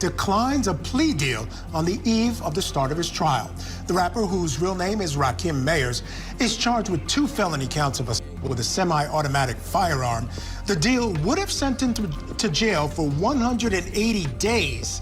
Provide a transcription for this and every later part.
declines a plea deal on the eve of the start of his trial. The rapper, whose real name is Rakim Mayers, is charged with 2 felony counts of assault with a semi-automatic firearm. The deal would have sent him to jail for 180 days,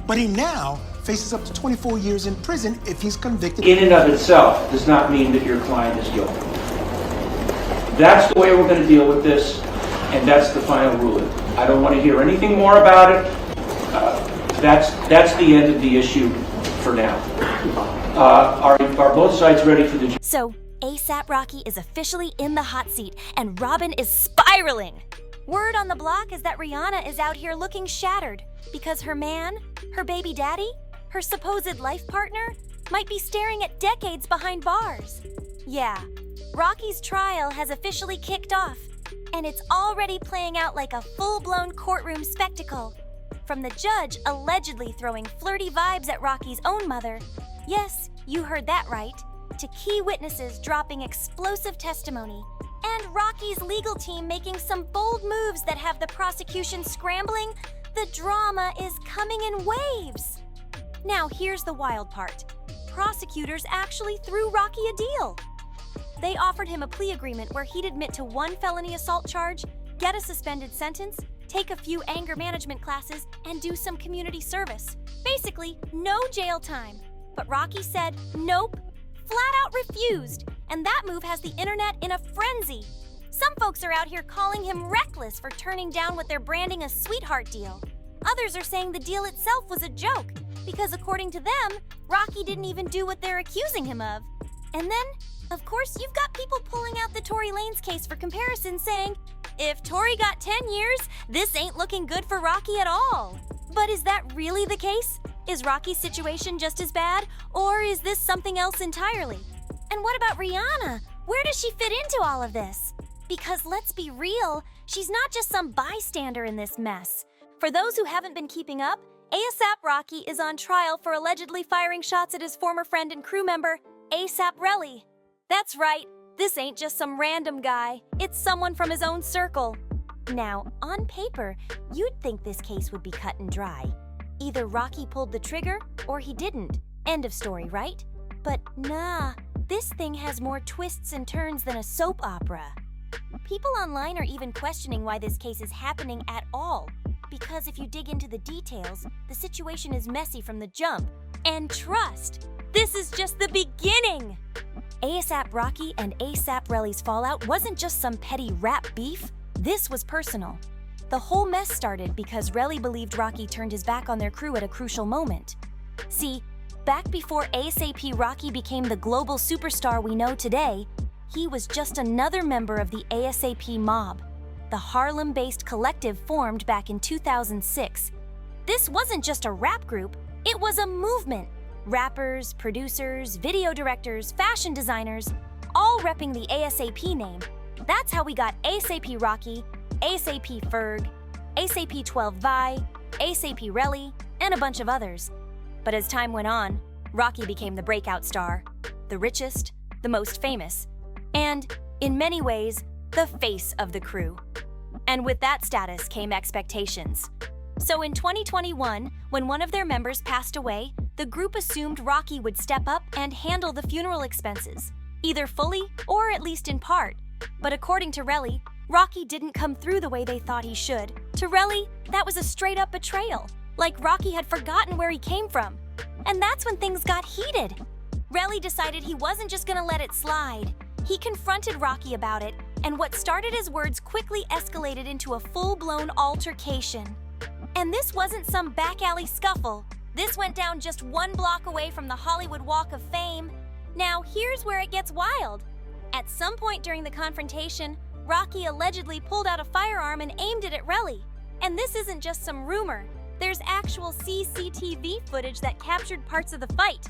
but he now faces up to 24 years in prison if he's convicted. In and of itself does not mean that your client is guilty. That's the way we're going to deal with this, and that's the final ruling. I don't want to hear anything more about it. That's the end of the issue for now. Are both sides ready for the... So, ASAP Rocky is officially in the hot seat, and Robin is spiraling. Word on the block is that Rihanna is out here looking shattered because her man, her baby daddy, her supposed life partner, might be staring at decades behind bars. Yeah, Rocky's trial has officially kicked off, and it's already playing out like a full-blown courtroom spectacle. From the judge allegedly throwing flirty vibes at Rocky's own mother, yes, you heard that right, to key witnesses dropping explosive testimony, and Rocky's legal team making some bold moves that have the prosecution scrambling, the drama is coming in waves. Now here's the wild part. Prosecutors actually threw Rocky a deal. They offered him a plea agreement where he'd admit to 1 felony assault charge, get a suspended sentence, take a few anger management classes, and do some community service. Basically, no jail time. But Rocky said nope, flat out refused, and that move has the internet in a frenzy. Some folks are out here calling him reckless for turning down what they're branding a sweetheart deal. Others are saying the deal itself was a joke, because according to them, Rocky didn't even do what they're accusing him of. And then, of course, you've got people pulling out the Tory Lanez case for comparison, saying, if Tory got 10 years, this ain't looking good for Rocky at all. But is that really the case? Is Rocky's situation just as bad, or is this something else entirely? And what about Rihanna? Where does she fit into all of this? Because let's be real, she's not just some bystander in this mess. For those who haven't been keeping up, ASAP Rocky is on trial for allegedly firing shots at his former friend and crew member, ASAP Rocky. That's right, this ain't just some random guy, it's someone from his own circle. Now, on paper, you'd think this case would be cut and dry. Either Rocky pulled the trigger, or he didn't. End of story, right? But nah, this thing has more twists and turns than a soap opera. People online are even questioning why this case is happening at all. Because if you dig into the details, the situation is messy from the jump. And trust, this is just the beginning! ASAP Rocky and ASAP Rally's fallout wasn't just some petty rap beef, this was personal. The whole mess started because Rally believed Rocky turned his back on their crew at a crucial moment. See, back before ASAP Rocky became the global superstar we know today, he was just another member of the ASAP mob, the Harlem-based collective formed back in 2006. This wasn't just a rap group, it was a movement. Rappers, producers, video directors, fashion designers, all repping the ASAP name. That's how we got ASAP Rocky, ASAP Ferg, ASAP 12 Vi, ASAP Rally, and a bunch of others. But as time went on, Rocky became the breakout star, the richest, the most famous, and, in many ways, the face of the crew. And with that status came expectations. So in 2021, when one of their members passed away, the group assumed Rocky would step up and handle the funeral expenses, either fully or at least in part. But according to Relly, Rocky didn't come through the way they thought he should. To Relly, that was a straight-up betrayal, like Rocky had forgotten where he came from. And that's when things got heated. Relly decided he wasn't just gonna let it slide. He confronted Rocky about it, and what started as words quickly escalated into a full-blown altercation. And this wasn't some back-alley scuffle. This went down just 1 block away from the Hollywood Walk of Fame. Now, here's where it gets wild. At some point during the confrontation, Rocky allegedly pulled out a firearm and aimed it at Relly. And this isn't just some rumor. There's actual CCTV footage that captured parts of the fight.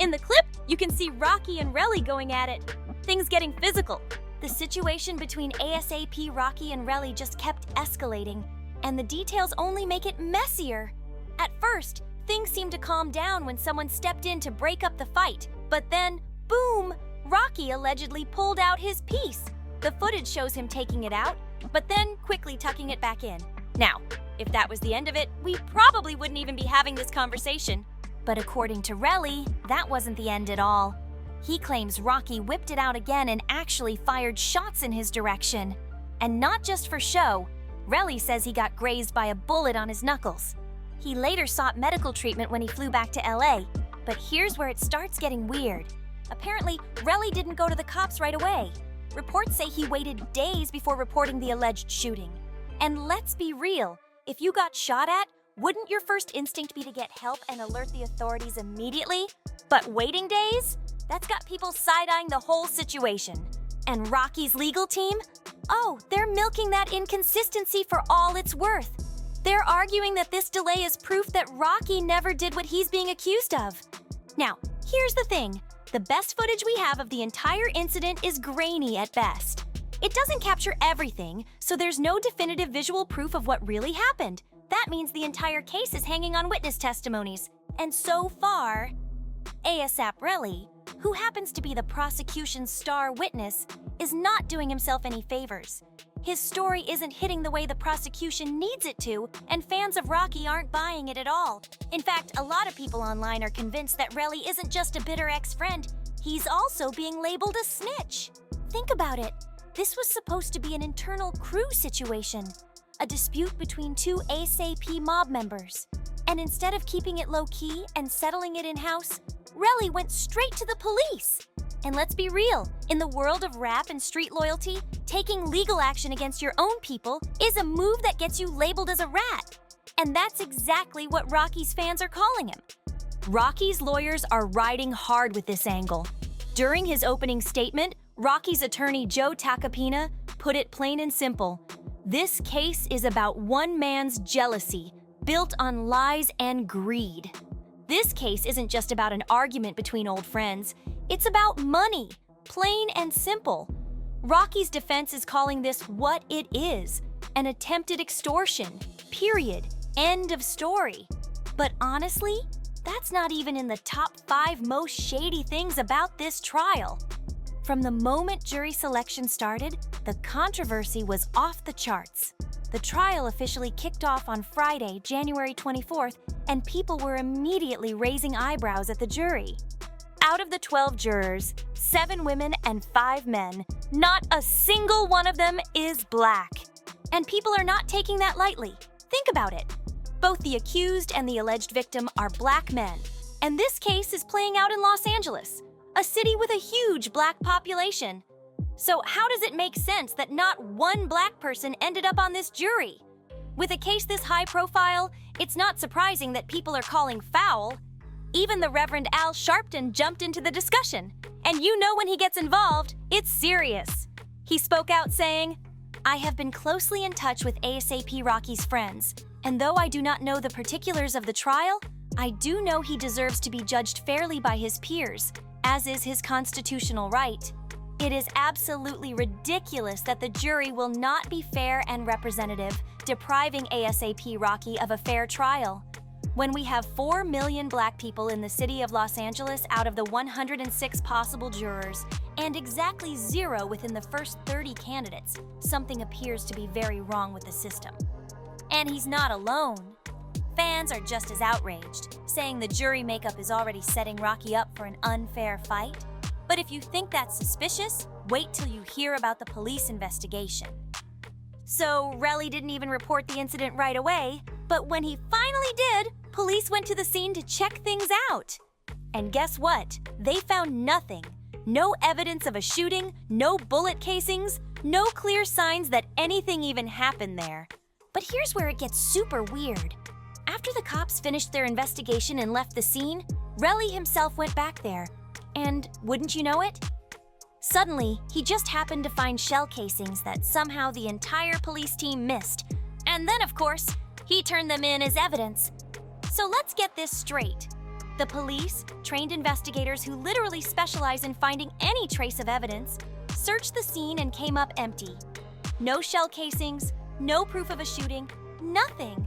In the clip, you can see Rocky and Relly going at it, things getting physical. The situation between ASAP Rocky and Relly just kept escalating, and the details only make it messier. At first, things seemed to calm down when someone stepped in to break up the fight, but then, boom, Rocky allegedly pulled out his piece. The footage shows him taking it out, but then quickly tucking it back in. Now, If that was the end of it, we probably wouldn't even be having this conversation. But according to Relly, that wasn't the end at all. He claims Rocky whipped it out again and actually fired shots in his direction. And not just for show, Relly says he got grazed by a bullet on his knuckles. He later sought medical treatment when he flew back to LA, but here's where it starts getting weird. Apparently, Relly didn't go to the cops right away. Reports say he waited days before reporting the alleged shooting. And let's be real, if you got shot at, wouldn't your first instinct be to get help and alert the authorities immediately? But waiting days? That's got people side-eyeing the whole situation. And Rocky's legal team? Oh, they're milking that inconsistency for all it's worth. They're arguing that this delay is proof that Rocky never did what he's being accused of. Now, here's the thing. The best footage we have of the entire incident is grainy at best. It doesn't capture everything, so there's no definitive visual proof of what really happened. That means the entire case is hanging on witness testimonies. And so far, ASAP Relly, who happens to be the prosecution's star witness, is not doing himself any favors. His story isn't hitting the way the prosecution needs it to, and fans of Rocky aren't buying it at all. In fact, a lot of people online are convinced that Relly isn't just a bitter ex-friend, he's also being labeled a snitch. Think about it. This was supposed to be an internal crew situation, a dispute between two ASAP mob members. And instead of keeping it low-key and settling it in-house, Relly went straight to the police. And let's be real, in the world of rap and street loyalty, taking legal action against your own people is a move that gets you labeled as a rat. And that's exactly what Rocky's fans are calling him. Rocky's lawyers are riding hard with this angle. During his opening statement, Rocky's attorney Joe Tacopina put it plain and simple. This case is about one man's jealousy, built on lies and greed. This case isn't just about an argument between old friends. It's about money, plain and simple. Rocky's defense is calling this what it is, an attempted extortion, period, end of story. But honestly, that's not even in the top 5 most shady things about this trial. From the moment jury selection started, the controversy was off the charts. The trial officially kicked off on Friday, January 24th, and people were immediately raising eyebrows at the jury. Out of the 12 jurors, 7 women and 5 men, not a single one of them is black. And people are not taking that lightly. Think about it. Both the accused and the alleged victim are black men. And this case is playing out in Los Angeles, a city with a huge black population. So how does it make sense that not one black person ended up on this jury? With a case this high profile, it's not surprising that people are calling foul. Even the Reverend Al Sharpton jumped into the discussion. And you know when he gets involved, it's serious. He spoke out saying, "I have been closely in touch with ASAP Rocky's friends, and though I do not know the particulars of the trial, I do know he deserves to be judged fairly by his peers, as is his constitutional right. It is absolutely ridiculous that the jury will not be fair and representative, depriving ASAP Rocky of a fair trial. When we have 4 million black people in the city of Los Angeles out of the 106 possible jurors, and exactly 0 within the first 30 candidates, something appears to be very wrong with the system." And he's not alone. Fans are just as outraged, saying the jury makeup is already setting Rocky up for an unfair fight. But if you think that's suspicious, wait till you hear about the police investigation. So Relly didn't even report the incident right away, but when he finally did, police went to the scene to check things out. And guess what? They found nothing. No evidence of a shooting, no bullet casings, no clear signs that anything even happened there. But here's where it gets super weird. After the cops finished their investigation and left the scene, Relly himself went back there. And wouldn't you know it? Suddenly, he just happened to find shell casings that somehow the entire police team missed. And then, of course, he turned them in as evidence. So let's get this straight. The police, trained investigators who literally specialize in finding any trace of evidence, searched the scene and came up empty. No shell casings, no proof of a shooting, nothing.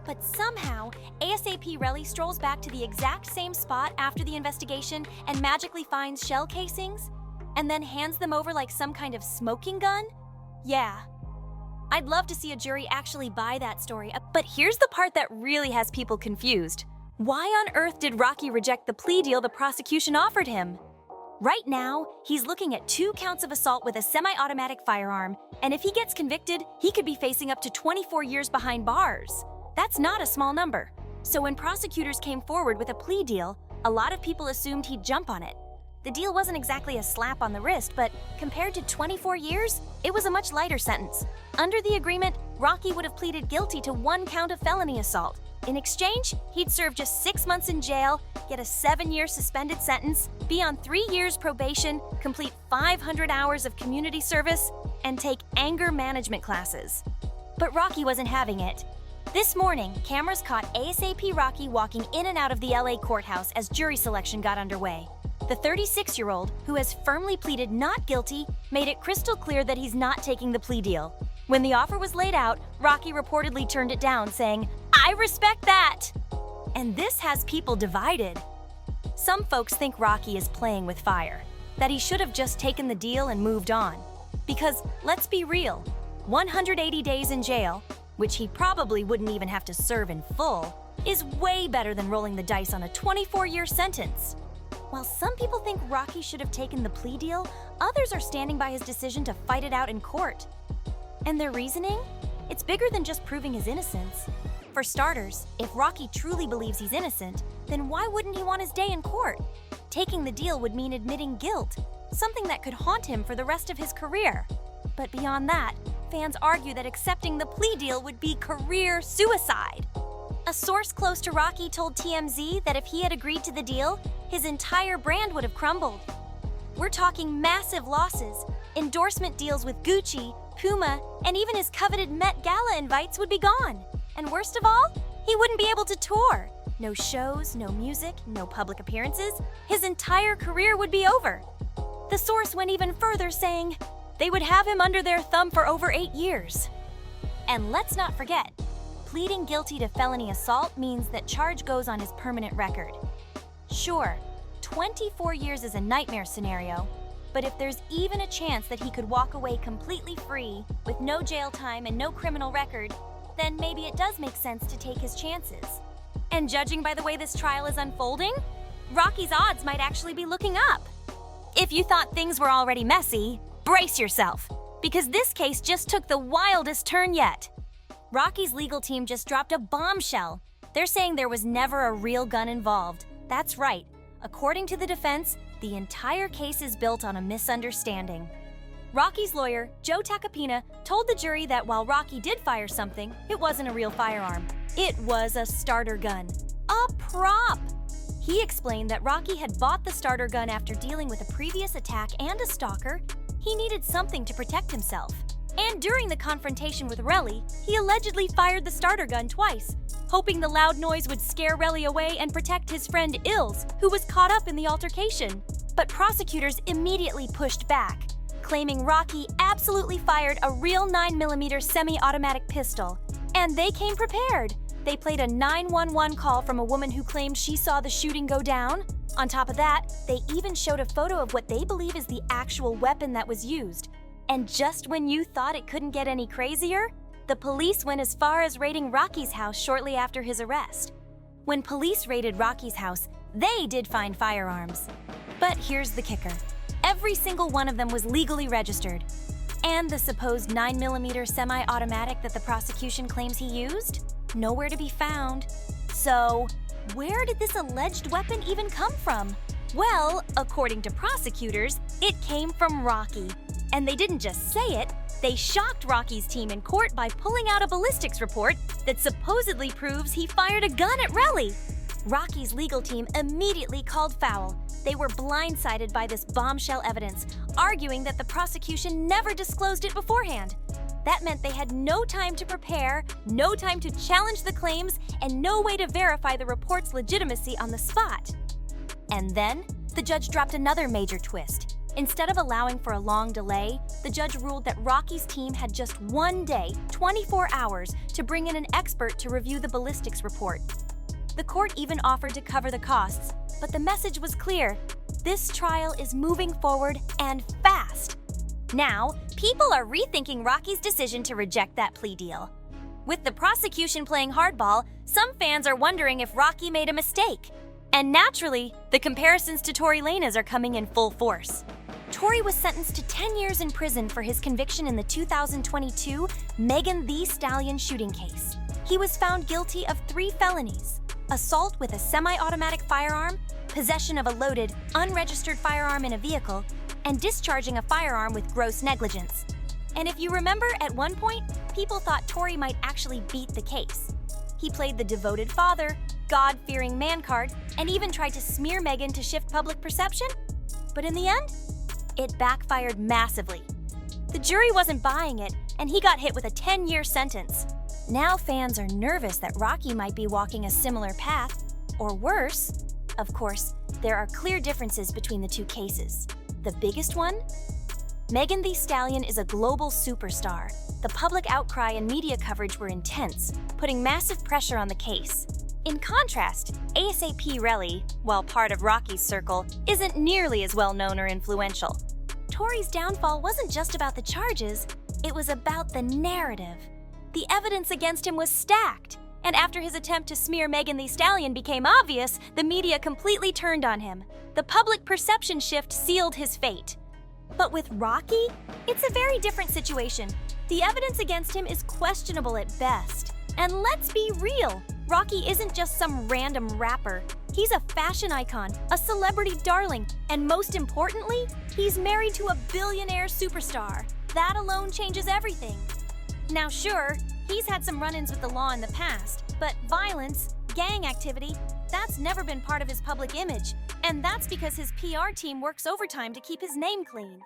But somehow, ASAP Relly strolls back to the exact same spot after the investigation and magically finds shell casings, and then hands them over like some kind of smoking gun? Yeah. I'd love to see a jury actually buy that story, but here's the part that really has people confused. Why on earth did Rocky reject the plea deal the prosecution offered him? Right now, he's looking at 2 counts of assault with a semi-automatic firearm, and if he gets convicted, he could be facing up to 24 years behind bars. That's not a small number. So when prosecutors came forward with a plea deal, a lot of people assumed he'd jump on it. The deal wasn't exactly a slap on the wrist, but compared to 24 years, it was a much lighter sentence. Under the agreement, Rocky would have pleaded guilty to 1 count of felony assault. In exchange, he'd serve just 6 months in jail, get a 7-year suspended sentence, be on 3 years probation, complete 500 hours of community service, and take anger management classes. But Rocky wasn't having it. This morning, cameras caught ASAP Rocky walking in and out of the LA courthouse as jury selection got underway. The 36-year-old, who has firmly pleaded not guilty, made it crystal clear that he's not taking the plea deal. When the offer was laid out, Rocky reportedly turned it down, saying, "I respect that!" And this has people divided. Some folks think Rocky is playing with fire, that he should have just taken the deal and moved on. Because, let's be real, 180 days in jail, which he probably wouldn't even have to serve in full, is way better than rolling the dice on a 24-year sentence. While some people think Rocky should have taken the plea deal, others are standing by his decision to fight it out in court. And their reasoning? It's bigger than just proving his innocence. For starters, if Rocky truly believes he's innocent, then why wouldn't he want his day in court? Taking the deal would mean admitting guilt, something that could haunt him for the rest of his career. But beyond that, fans argue that accepting the plea deal would be career suicide. A source close to Rocky told TMZ that if he had agreed to the deal, his entire brand would have crumbled. We're talking massive losses. Endorsement deals with Gucci, Puma, and even his coveted Met Gala invites would be gone. And worst of all, he wouldn't be able to tour. No shows, no music, no public appearances. His entire career would be over. The source went even further, saying they would have him under their thumb for over 8 years. And let's not forget, pleading guilty to felony assault means that charge goes on his permanent record. Sure, 24 years is a nightmare scenario, but if there's even a chance that he could walk away completely free, with no jail time and no criminal record, then maybe it does make sense to take his chances. And judging by the way this trial is unfolding, Rocky's odds might actually be looking up. If you thought things were already messy, brace yourself, because this case just took the wildest turn yet. Rocky's legal team just dropped a bombshell. They're saying there was never a real gun involved. That's right. According to the defense, the entire case is built on a misunderstanding. Rocky's lawyer, Joe Tacopina, told the jury that while Rocky did fire something, it wasn't a real firearm. It was a starter gun. A prop! He explained that Rocky had bought the starter gun after dealing with a previous attack and a stalker. He needed something to protect himself. And during the confrontation with Relly, he allegedly fired the starter gun twice, hoping the loud noise would scare Relly away and protect his friend Ills, who was caught up in the altercation. But prosecutors immediately pushed back, claiming Rocky absolutely fired a real 9mm semi-automatic pistol. And they came prepared. They played a 911 call from a woman who claimed she saw the shooting go down. On top of that, they even showed a photo of what they believe is the actual weapon that was used. And just when you thought it couldn't get any crazier, the police went as far as raiding Rocky's house shortly after his arrest. When police raided Rocky's house, they did find firearms. But here's the kicker. Every single one of them was legally registered. And the supposed 9mm semi-automatic that the prosecution claims he used? Nowhere to be found. So, where did this alleged weapon even come from? Well, according to prosecutors, it came from Rocky. And they didn't just say it, they shocked Rocky's team in court by pulling out a ballistics report that supposedly proves he fired a gun at Relly. Rocky's legal team immediately called foul. They were blindsided by this bombshell evidence, arguing that the prosecution never disclosed it beforehand. That meant they had no time to prepare, no time to challenge the claims, and no way to verify the report's legitimacy on the spot. And then, the judge dropped another major twist. Instead of allowing for a long delay, the judge ruled that Rocky's team had just 1 day, 24 hours, to bring in an expert to review the ballistics report. The court even offered to cover the costs, but the message was clear. This trial is moving forward and fast. Now, people are rethinking Rocky's decision to reject that plea deal. With the prosecution playing hardball, some fans are wondering if Rocky made a mistake. And naturally, the comparisons to Tory Lanez are coming in full force. Tory was sentenced to 10 years in prison for his conviction in the 2022 Megan Thee Stallion shooting case. He was found guilty of 3 felonies: assault with a semi-automatic firearm, possession of a loaded, unregistered firearm in a vehicle, and discharging a firearm with gross negligence. And if you remember, at one point, people thought Tory might actually beat the case. He played the devoted father, God-fearing man card, and even tried to smear Megan to shift public perception. But in the end, it backfired massively. The jury wasn't buying it, and he got hit with a 10-year sentence. Now fans are nervous that Rocky might be walking a similar path, or worse. Of course, there are clear differences between the two cases. The biggest one? Megan Thee Stallion is a global superstar. The public outcry and media coverage were intense, putting massive pressure on the case. In contrast, ASAP Relly, while part of Rocky's circle, isn't nearly as well known or influential. Tory's downfall wasn't just about the charges, it was about the narrative. The evidence against him was stacked, and after his attempt to smear Megan Thee Stallion became obvious, the media completely turned on him. The public perception shift sealed his fate. But with Rocky, it's a very different situation. The evidence against him is questionable at best. And let's be real, Rocky isn't just some random rapper. He's a fashion icon, a celebrity darling, and most importantly, he's married to a billionaire superstar. That alone changes everything. Now sure, he's had some run-ins with the law in the past, but violence, gang activity, that's never been part of his public image, and that's because his PR team works overtime to keep his name clean.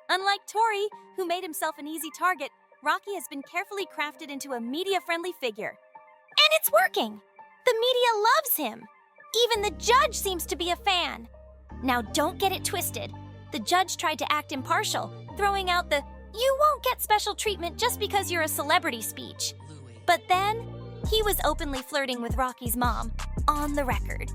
Unlike Tory, who made himself an easy target, Rocky has been carefully crafted into a media-friendly figure. And it's working! The media loves him! Even the judge seems to be a fan. Now don't get it twisted. The judge tried to act impartial, throwing out the "you won't get special treatment just because you're a celebrity" speech. But then, he was openly flirting with Rocky's mom, on the record.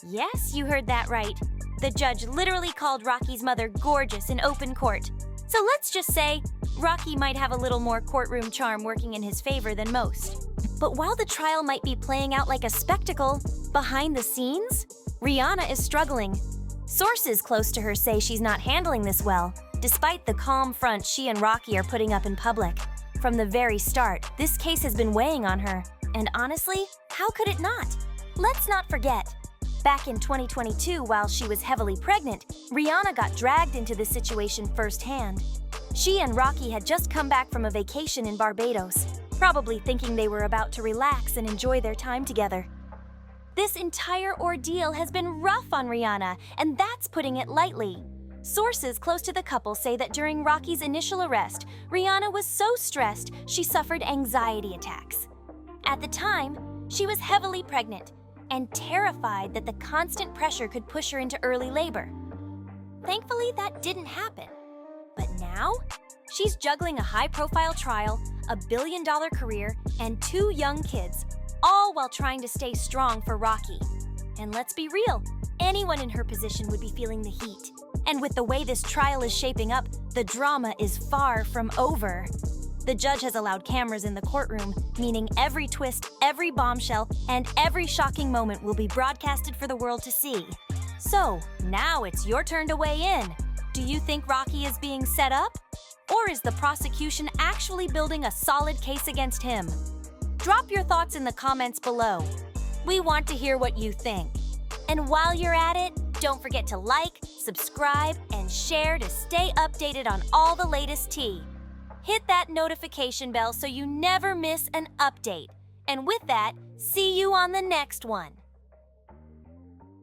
Yes, you heard that right. The judge literally called Rocky's mother gorgeous in open court. So let's just say, Rocky might have a little more courtroom charm working in his favor than most. But while the trial might be playing out like a spectacle, behind the scenes, Rihanna is struggling. Sources close to her say she's not handling this well, despite the calm front she and Rocky are putting up in public. From the very start, this case has been weighing on her. And honestly, how could it not? Let's not forget, back in 2022, while she was heavily pregnant, Rihanna got dragged into this situation firsthand. She and Rocky had just come back from a vacation in Barbados, probably thinking they were about to relax and enjoy their time together. This entire ordeal has been rough on Rihanna, and that's putting it lightly. Sources close to the couple say that during Rocky's initial arrest, Rihanna was so stressed she suffered anxiety attacks. At the time, she was heavily pregnant and terrified that the constant pressure could push her into early labor. Thankfully, that didn't happen. But now, she's juggling a high-profile trial, a billion-dollar career, and 2 young kids, all while trying to stay strong for Rocky. And let's be real, anyone in her position would be feeling the heat. And with the way this trial is shaping up, the drama is far from over. The judge has allowed cameras in the courtroom, meaning every twist, every bombshell, and every shocking moment will be broadcasted for the world to see. So, now it's your turn to weigh in. Do you think Rocky is being set up? Or is the prosecution actually building a solid case against him? Drop your thoughts in the comments below. We want to hear what you think. And while you're at it, don't forget to like, subscribe, and share to stay updated on all the latest tea. Hit that notification bell so you never miss an update. And with that, see you on the next one.